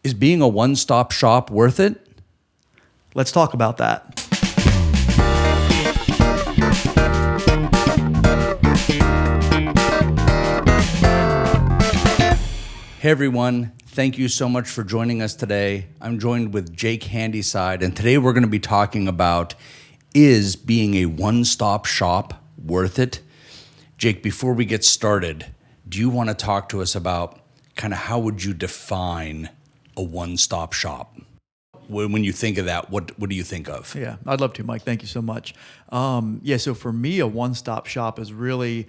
Is being a one-stop shop worth it? Let's talk about that. Hey everyone, thank you so much for joining us today. I'm joined with Jake Handyside, and today we're going to be talking about, is being a one-stop shop worth it? Jake, before we get started, do you want to talk to us about kind of how would you define a one-stop shop? When you think of that, what do you think of? Yeah, I'd love to, Mike. Thank you so much. So for me, a one-stop shop is really,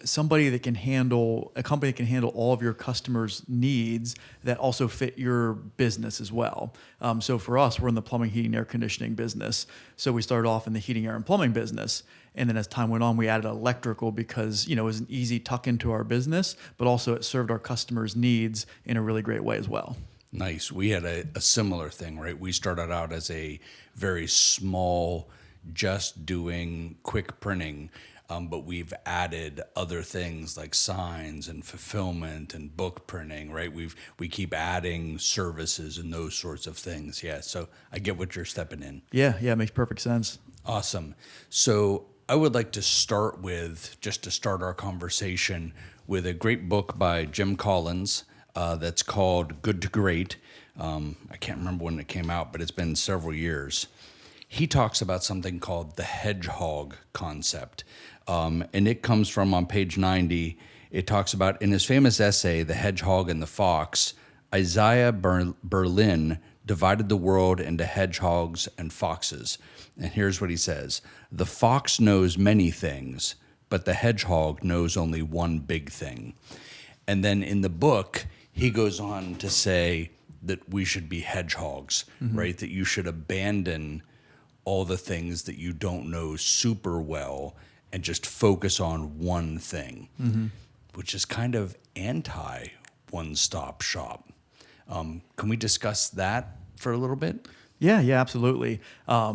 somebody that can handle, a company that can handle all of your customers' needs that also fit your business as well. So for us, we're in the plumbing, heating, air conditioning business. So we started off in the heating, air, and plumbing business. And then as time went on, we added electrical because, it was an easy tuck into our business, but also it served our customers' needs in a really great way as well. Nice. We had a similar thing, right? We started out as a very small, just doing quick printing, but we've added other things like signs and fulfillment and book printing, right? We keep adding services and those sorts of things. Yeah, so I get what you're stepping in. Yeah, it makes perfect sense. Awesome. So I would like to start with, just to start our conversation, with a great book by Jim Collins that's called Good to Great. I can't remember when it came out, but it's been several years. He talks about something called the hedgehog concept. And it comes from on page 90. It talks about, in his famous essay, The Hedgehog and the Fox, Isaiah Berlin divided the world into hedgehogs and foxes. And here's what he says. The fox knows many things, but the hedgehog knows only one big thing. And then in the book, he goes on to say that we should be hedgehogs, right? That you should abandon all the things that you don't know super well and just focus on one thing, which is kind of anti one-stop shop. Can we discuss that for a little bit? Yeah, absolutely.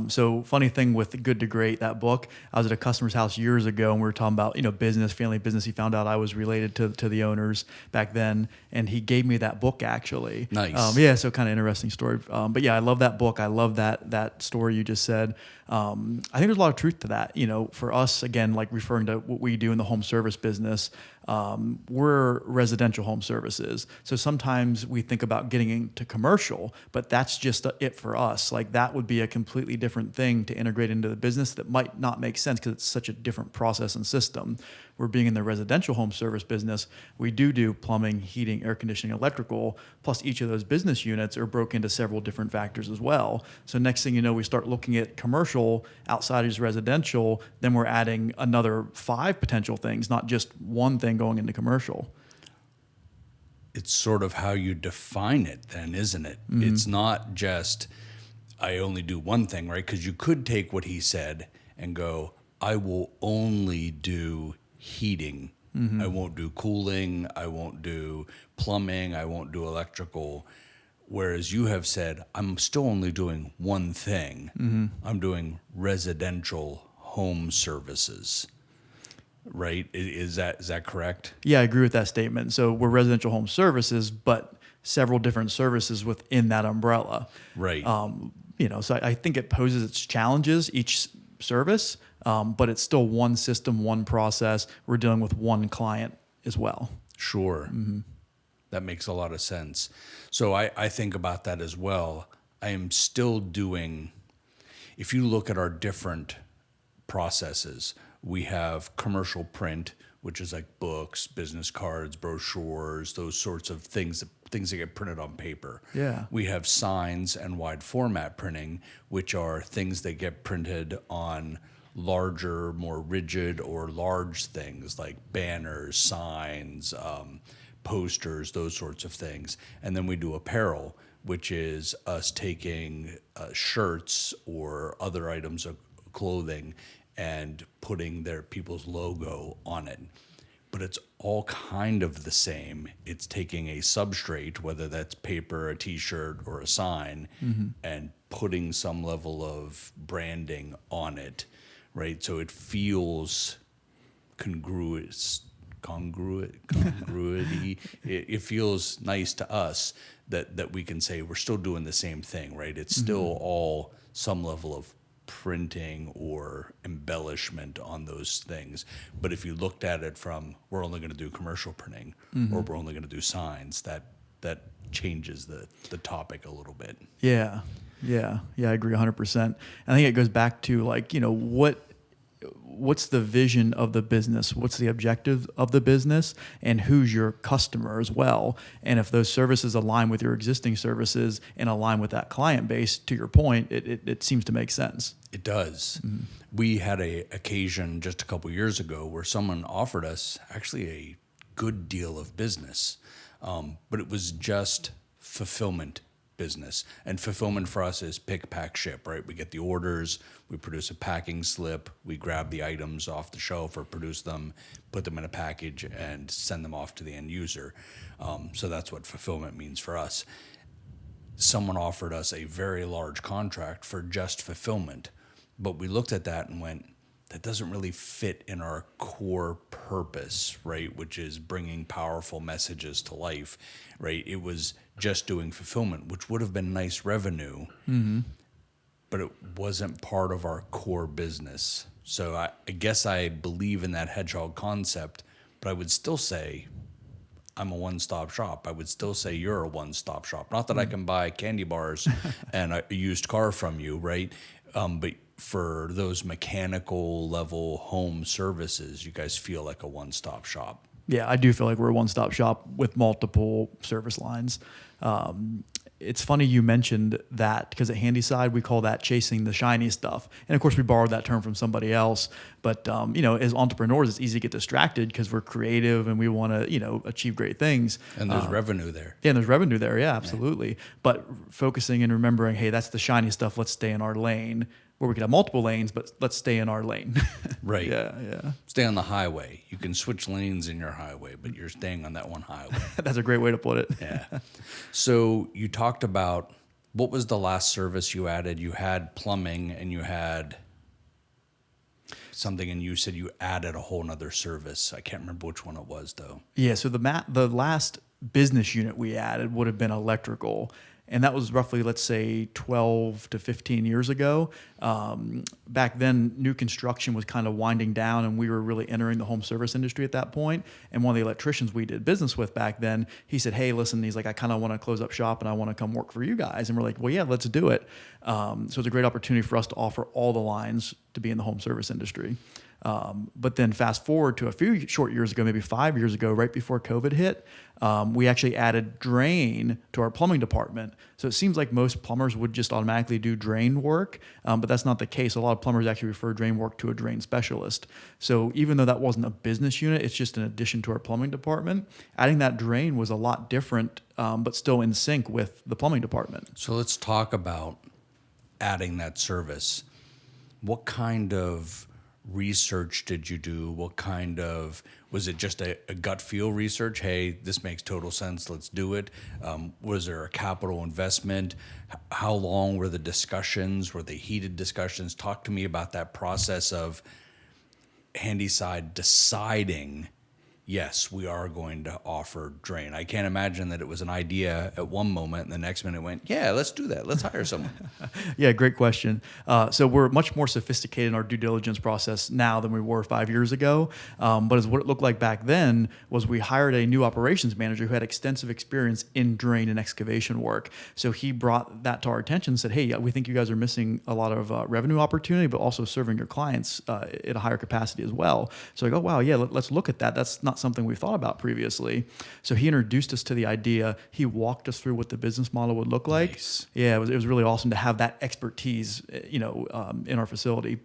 So funny thing with Good to Great, that book, I was at a customer's house years ago and we were talking about, business, family business. He found out I was related to the owners back then and he gave me that book actually. Nice. So kind of interesting story. But yeah, I love that book. I love that story you just said. I think there's a lot of truth to that. For us, again, like referring to what we do in the home service business, we're residential home services. So sometimes we think about getting into commercial, but that's just it for us. Like that would be a completely different thing to integrate into the business that might not make sense because it's such a different process and system. We're being in the residential home service business. We do plumbing, heating, air conditioning, electrical, plus each of those business units are broken into several different factors as well. So next thing you know, we start looking at commercial outside of just residential, then we're adding another 5 potential things, not just one thing going into commercial. It's sort of how you define it then, isn't it? It's not just, I only do one thing, right? Because you could take what he said and go, I will only do heating. I won't do cooling. I won't do plumbing. I won't do electrical. Whereas you have said, I'm still only doing one thing. I'm doing residential home services. Right? Is that correct? Yeah, I agree with that statement. So we're residential home services, but several different services within that umbrella. Right. So I think it poses its challenges, each service, but it's still one system, one process. We're dealing with one client as well. Sure. That makes a lot of sense. So I think about that as well. I am still doing, if you look at our different processes, we have commercial print, which is like books, business cards, brochures, those sorts of things that get printed on paper. Yeah. We have signs and wide format printing, which are things that get printed on larger, more rigid or large things like banners, signs, posters, those sorts of things. And then we do apparel, which is us taking shirts or other items of clothing and putting their people's logo on it. But it's all kind of the same. It's taking a substrate, whether that's paper, a t-shirt, or a sign, and putting some level of branding on it, right? So it feels congruous congruity. It feels nice to us that we can say we're still doing the same thing, right? It's still all some level of printing or embellishment on those things. But if you looked at it from we're only going to do commercial printing or we're only going to do signs, that changes the topic a little bit. Yeah. I agree 100%. I think it goes back to like, what's the vision of the business? What's the objective of the business? And who's your customer as well? And if those services align with your existing services and align with that client base, to your point, it seems to make sense. It does. We had a occasion just a couple years ago where someone offered us actually a good deal of business, but it was just fulfillment business. And fulfillment for us is pick, pack, ship, right? We get the orders, we produce a packing slip, we grab the items off the shelf or produce them, put them in a package, and send them off to the end user. So that's what fulfillment means for us. Someone offered us a very large contract for just fulfillment, but we looked at that and went, that doesn't really fit in our core purpose, right? Which is bringing powerful messages to life, right? It was just doing fulfillment, which would have been nice revenue, but it wasn't part of our core business. So I guess I believe in that hedgehog concept, but I would still say I'm a one-stop shop. I would still say you're a one-stop shop. Not that I can buy candy bars and a used car from you, right? But for those mechanical level home services, you guys feel like a one-stop shop. Yeah, I do feel like we're a one-stop shop with multiple service lines. It's funny you mentioned that because at Handyside, we call that chasing the shiny stuff. And of course, we borrowed that term from somebody else. But, as entrepreneurs, it's easy to get distracted because we're creative and we want to, achieve great things. And there's revenue there. Yeah, and there's revenue there. Yeah, absolutely. Yeah. But focusing and remembering, hey, that's the shiny stuff. Let's stay in our lane. Where we could have multiple lanes, but let's stay in our lane. Right. Yeah. Stay on the highway. You can switch lanes in your highway, but you're staying on that one highway. That's a great way to put it. Yeah. So you talked about, what was the last service you added? You had plumbing and you had something, and you said you added a whole nother service. I can't remember which one it was, though. Yeah, so the last business unit we added would have been electrical. And that was roughly, let's say, 12 to 15 years ago. Back then, new construction was kind of winding down, and we were really entering the home service industry at that point. And one of the electricians we did business with back then, he said, hey, listen, he's like, I kind of want to close up shop, and I want to come work for you guys. And we're like, well, yeah, let's do it. So it's a great opportunity for us to offer all the lines to be in the home service industry. But then fast forward to a few short years ago, maybe 5 years ago, right before COVID hit, we actually added drain to our plumbing department. So it seems like most plumbers would just automatically do drain work, but that's not the case. A lot of plumbers actually refer drain work to a drain specialist. So even though that wasn't a business unit, it's just an addition to our plumbing department. Adding that drain was a lot different, but still in sync with the plumbing department. So let's talk about adding that service. What kind of research did you do? Was it just a gut feel research? Hey, this makes total sense. Let's do it. Was there a capital investment? How long were the discussions? Were they heated discussions? Talk to me about that process of Handyside deciding, yes, we are going to offer drain. I can't imagine that it was an idea at one moment and the next minute went, yeah, let's do that. Let's hire someone. Yeah, great question. So we're much more sophisticated in our due diligence process now than we were 5 years ago. But as what it looked like back then was we hired a new operations manager who had extensive experience in drain and excavation work. So he brought that to our attention and said, hey, we think you guys are missing a lot of revenue opportunity, but also serving your clients at a higher capacity as well. So I go, wow, yeah, let's look at that. That's not something we thought about previously. So he introduced us to the idea. He walked us through what the business model would look like. Nice. Yeah, it was really awesome to have that expertise, in our facility.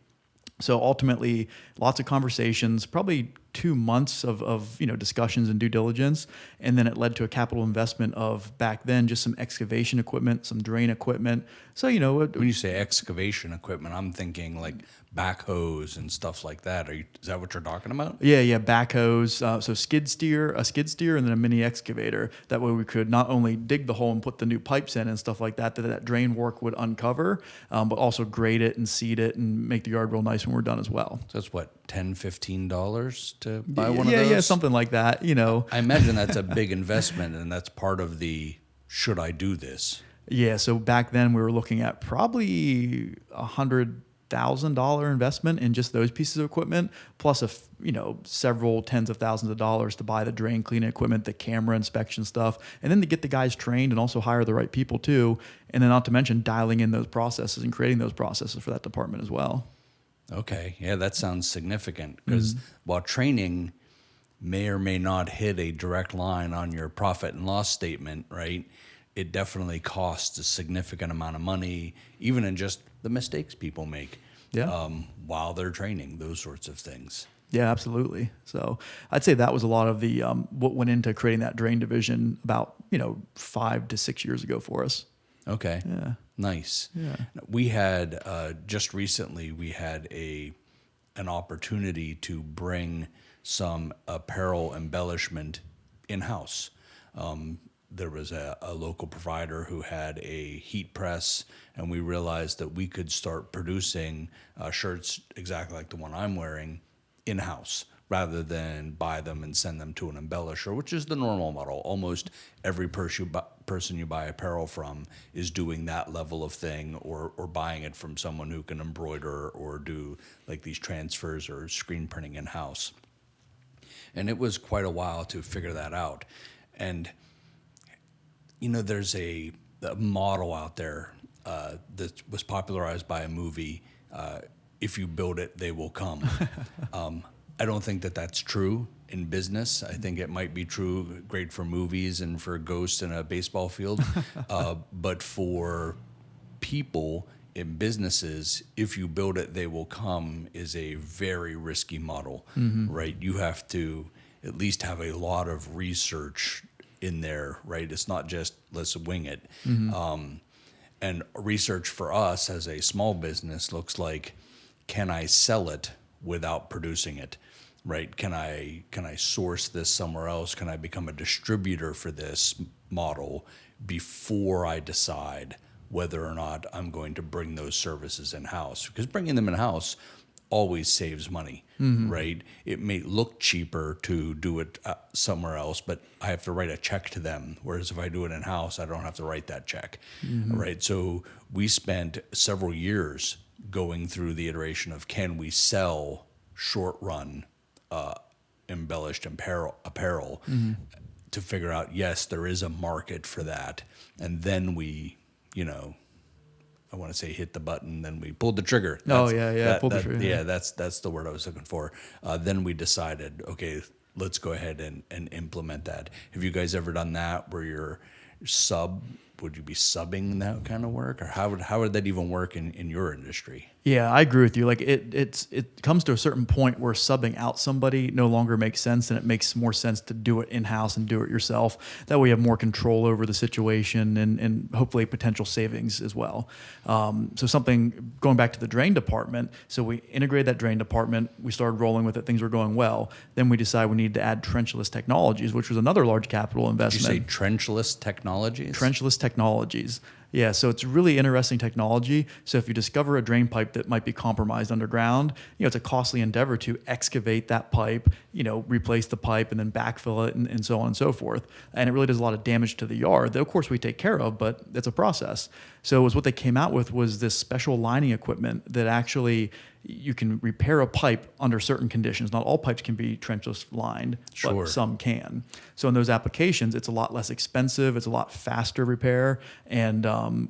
So ultimately, lots of conversations, probably 2 months of discussions and due diligence, and then it led to a capital investment of back then just some excavation equipment, some drain equipment. So when you say excavation equipment, I'm thinking like backhoes and stuff like that. Is that what you're talking about? Yeah, backhoes. So a skid steer, and then a mini excavator. That way we could not only dig the hole and put the new pipes in and stuff like that that drain work would uncover, but also grade it and seed it and make the yard real nice when we're done as well. So that's what, $10-15 to buy one of Yeah, those? yeah, something like that. I imagine that's a big investment, and that's part of the should I do this? Yeah, so back then we were looking at probably $100,000 investment in just those pieces of equipment, plus several tens of thousands of dollars to buy the drain cleaning equipment, the camera inspection stuff, and then to get the guys trained and also hire the right people too, and then not to mention dialing in those processes and creating those processes for that department as well. Okay, yeah, that sounds significant because while training may or may not hit a direct line on your profit and loss statement, right? It definitely costs a significant amount of money, even in just the mistakes people make while they're training, those sorts of things. Yeah, absolutely. So I'd say that was a lot of the what went into creating that drain division about 5 to 6 years ago for us. Okay. Yeah. Nice. Yeah. We had just recently an opportunity to bring some apparel embellishment in-house. There was a local provider who had a heat press, and we realized that we could start producing shirts exactly like the one I'm wearing in-house rather than buy them and send them to an embellisher, which is the normal model. Almost every person you buy apparel from is doing that level of thing or buying it from someone who can embroider or do like these transfers or screen printing in-house. And it was quite a while to figure that out. And there's a model out there that was popularized by a movie, if you build it, they will come. I don't think that that's true in business. I think it might be true, great for movies and for ghosts in a baseball field. But for people in businesses, if you build it, they will come is a very risky model, right? You have to at least have a lot of research in there, right? It's not just let's wing it. And research for us as a small business looks like, can I sell it without producing it, right? Can I source this somewhere else? Can I become a distributor for this model before I decide whether or not I'm going to bring those services in-house? Because bringing them in-house always saves money, right? It may look cheaper to do it somewhere else, but I have to write a check to them. Whereas if I do it in-house, I don't have to write that check, right? So we spent several years going through the iteration of, can we sell short-run embellished apparel to figure out, yes, there is a market for that. And then we, I want to say hit the button, then we pulled the trigger. Pulled the trigger. Yeah, that's the word I was looking for. Then we decided, okay, let's go ahead and implement that. Have you guys ever done that where you're would you be subbing that kind of work? Or how would that even work in your industry? Yeah, I agree with you. Like it comes to a certain point where subbing out somebody no longer makes sense, and it makes more sense to do it in-house and do it yourself. That way you have more control over the situation and hopefully potential savings as well. So something, going back to the drain department, so we integrated that drain department, we started rolling with it, things were going well. Then we decided we needed to add trenchless technologies, which was another large capital investment. Did you say trenchless technologies? Trenchless technologies. Yeah, so it's really interesting technology. So if you discover a drain pipe that might be compromised underground, it's a costly endeavor to excavate that pipe, replace the pipe and then backfill it and so on and so forth. And it really does a lot of damage to the yard that, of course, we take care of, but it's a process. So what they came out with was this special lining equipment that actually you can repair a pipe under certain conditions. Not all pipes can be trenchless lined, but some can. So in those applications, it's a lot less expensive. It's a lot faster repair, and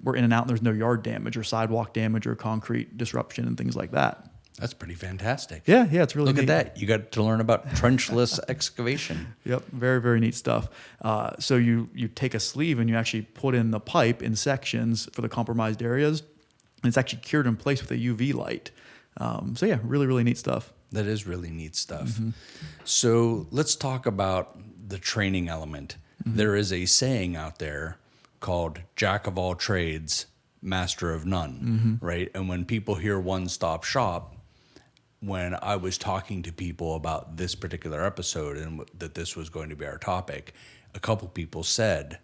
we're in and out, and there's no yard damage or sidewalk damage or concrete disruption and things like that. That's pretty fantastic. Yeah, it's really neat. Look at that. You got to learn about trenchless excavation. Yep, very, very neat stuff. So you take a sleeve and you actually put in the pipe in sections for the compromised areas, and it's actually cured in place with a UV light. So yeah, really, really neat stuff. That is really neat stuff. So let's talk about the training element. There is a saying out there called Jack of all trades, master of none, right? And when people hear one-stop shop, when I was talking to people about this particular episode and that this was going to be our topic, a couple people said,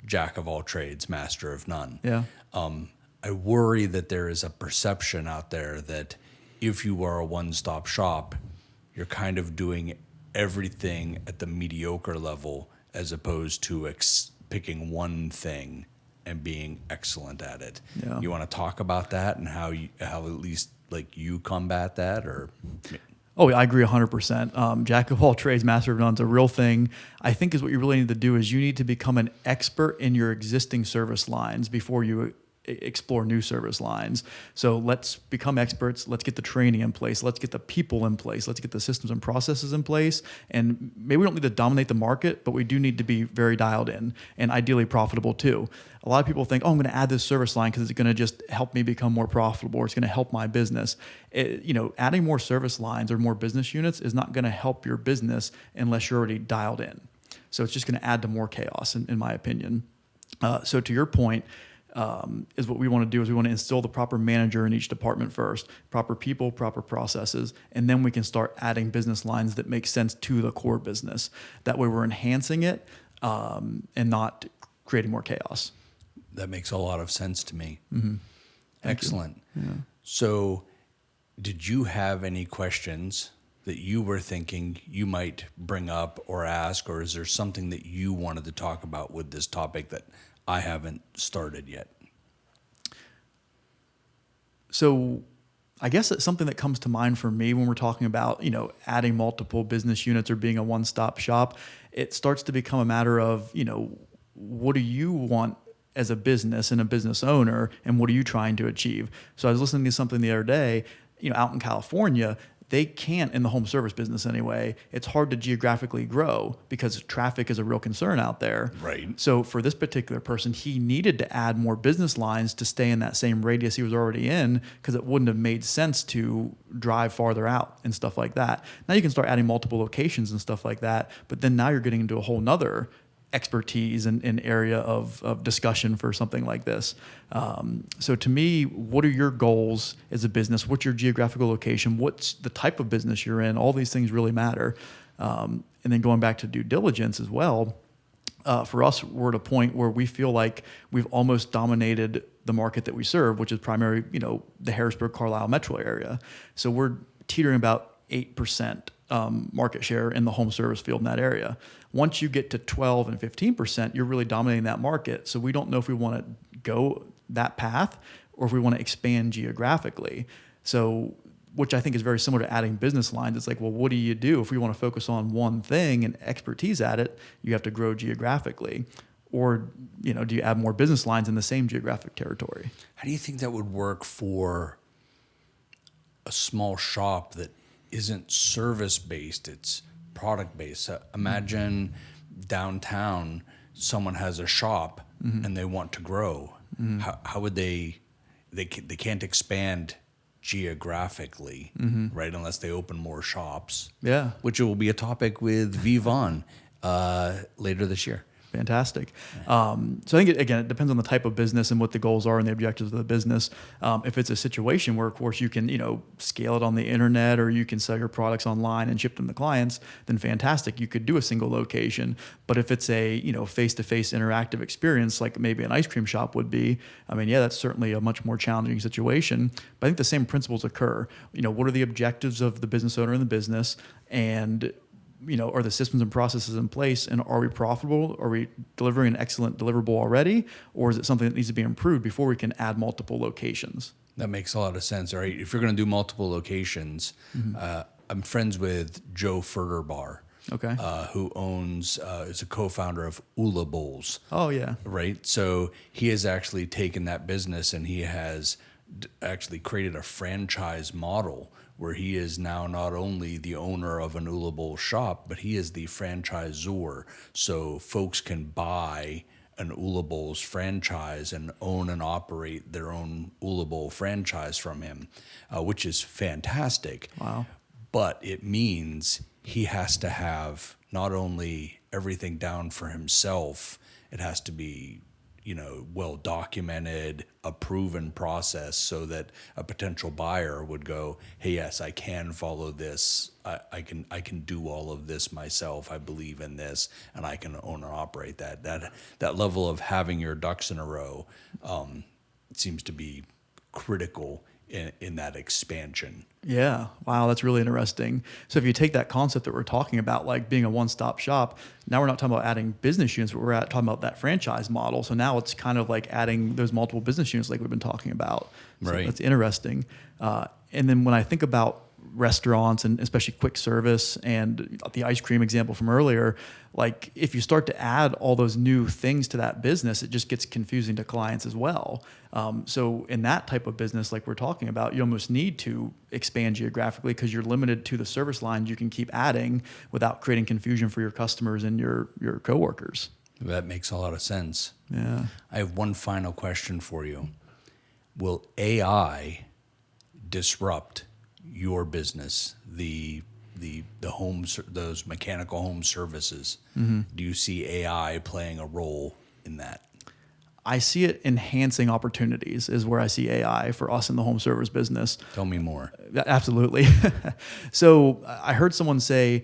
"Jack of all trades, master of none." Yeah. I worry that there is a perception out there that if you are a one-stop shop, you're kind of doing everything at the mediocre level as opposed to picking one thing and being excellent at it. Yeah. You want to talk about that and how at least like you combat that, or? Oh, I agree 100%. Jack of all trades, master of none is a real thing. I think is what you really need to do is you need to become an expert in your existing service lines before you explore new service lines. So let's become experts. Let's get the training in place. Let's get the people in place. Let's get the systems and processes in place. And maybe we don't need to dominate the market, but we do need to be very dialed in and ideally profitable too. A lot of people think, oh, I'm going to add this service line because it's going to just help me become more profitable, or it's going to help my business. Adding more service lines or more business units is not going to help your business unless you're already dialed in. So it's just going to add to more chaos, in my opinion. So to your point, is what we want to do is we want to instill the proper manager in each department first, proper people, proper processes, and then we can start adding business lines that make sense to the core business. That way we're enhancing it and not creating more chaos. That makes a lot of sense to me. Mm-hmm. Excellent. Yeah. So did you have any questions that you were thinking you might bring up or ask, or is there something that you wanted to talk about with this topic that I haven't started yet? So I guess it's something that comes to mind for me when we're talking about, adding multiple business units or being a one-stop shop. It starts to become a matter of, what do you want as a business and a business owner, and what are you trying to achieve? So I was listening to something the other day, out in California, they can't, in the home service business anyway, it's hard to geographically grow because traffic is a real concern out there. Right. So for this particular person, he needed to add more business lines to stay in that same radius he was already in, because it wouldn't have made sense to drive farther out and stuff like that. Now you can start adding multiple locations and stuff like that, but then now you're getting into a whole nother expertise and area of discussion for something like this. So to me, what are your goals as a business? What's your geographical location? What's the type of business you're in? All these things really matter. And then going back to due diligence as well, for us, we're at a point where we feel like we've almost dominated the market that we serve, which is primarily, the Harrisburg, Carlisle metro area. So we're teetering about 8% market share in the home service field in that area. Once you get to 12 and 15%, you're really dominating that market. So we don't know if we want to go that path or if we want to expand geographically. So, which I think is very similar to adding business lines. It's like, well, what do you do if we want to focus on one thing and expertise at it? You have to grow geographically. Or, do you add more business lines in the same geographic territory? How do you think that would work for a small shop that isn't service-based, it's product-based? Imagine downtown, someone has a shop and they want to grow. How would they can't expand geographically, right, unless they open more shops. Yeah. Which will be a topic with Vivon later this year. Fantastic. So I think, it depends on the type of business and what the goals are and the objectives of the business. If it's a situation where, of course, you can, scale it on the internet, or you can sell your products online and ship them to clients, then fantastic. You could do a single location. But if it's a, face-to-face interactive experience, like maybe an ice cream shop would be, that's certainly a much more challenging situation. But I think the same principles occur. What are the objectives of the business owner in the business? And are the systems and processes in place, and are we profitable? Are we delivering an excellent deliverable already? Or is it something that needs to be improved before we can add multiple locations? That makes a lot of sense. All right. If you're going to do multiple locations, I'm friends with Joe Furterbar, Okay. Who is a co-founder of Ula Bowls. Oh, yeah. Right. So he has actually taken that business and he has actually created a franchise model where he is now not only the owner of an Ula Bowl shop, but he is the franchisor. So folks can buy an Ula Bowls franchise and own and operate their own Ula Bowl franchise from him, which is fantastic. Wow. But it means he has to have not only everything down for himself, it has to be well documented, a proven process, so that a potential buyer would go, hey, yes, I can follow this. I can do all of this myself. I believe in this, and I can own and operate that. That level of having your ducks in a row seems to be critical in that expansion. Yeah. Wow. That's really interesting. So if you take that concept that we're talking about, like being a one-stop shop, now we're not talking about adding business units, but we're talking about that franchise model. So now it's kind of like adding those multiple business units like we've been talking about. So Right. that's interesting. And then when I think about restaurants and especially quick service and the ice cream example from earlier, like if you start to add all those new things to that business, it just gets confusing to clients as well. So in that type of business, like we're talking about, you almost need to expand geographically because you're limited to the service lines you can keep adding without creating confusion for your customers and your coworkers. That makes a lot of sense. Yeah. I have one final question for you. Will AI disrupt your business, the those mechanical home services? Mm-hmm. Do you see AI playing a role in that? I see it enhancing opportunities is where I see AI for us in the home service business. Tell me more. Absolutely. So I heard someone say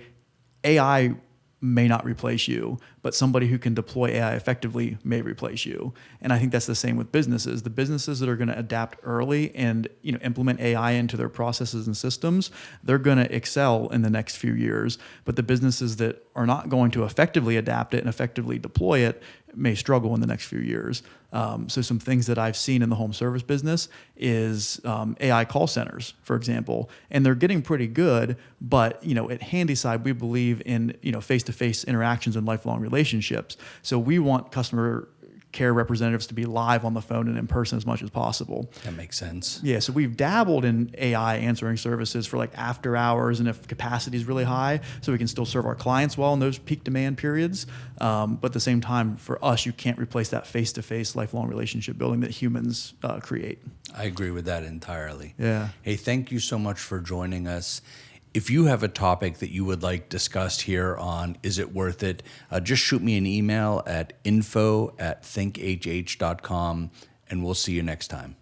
AI may not replace you, but somebody who can deploy AI effectively may replace you. And I think that's the same with businesses. The businesses that are going to adapt early and implement AI into their processes and systems, they're going to excel in the next few years. But the businesses that are not going to effectively adapt it and effectively deploy it may struggle in the next few years. So some things that I've seen in the home service business is AI call centers, for example, and they're getting pretty good. But at Handyside, we believe in face-to-face interactions and lifelong relationships. So we want customer care representatives to be live on the phone and in person as much as possible. That makes sense. Yeah, so we've dabbled in AI answering services for like after hours and if capacity is really high, so we can still serve our clients well in those peak demand periods. But at the same time, for us, you can't replace that face-to-face lifelong relationship building that humans create. I agree with that entirely. Yeah. Hey, thank you so much for joining us. If you have a topic that you would like discussed here on Is It Worth It, just shoot me an email at info@thinkhh.com, and we'll see you next time.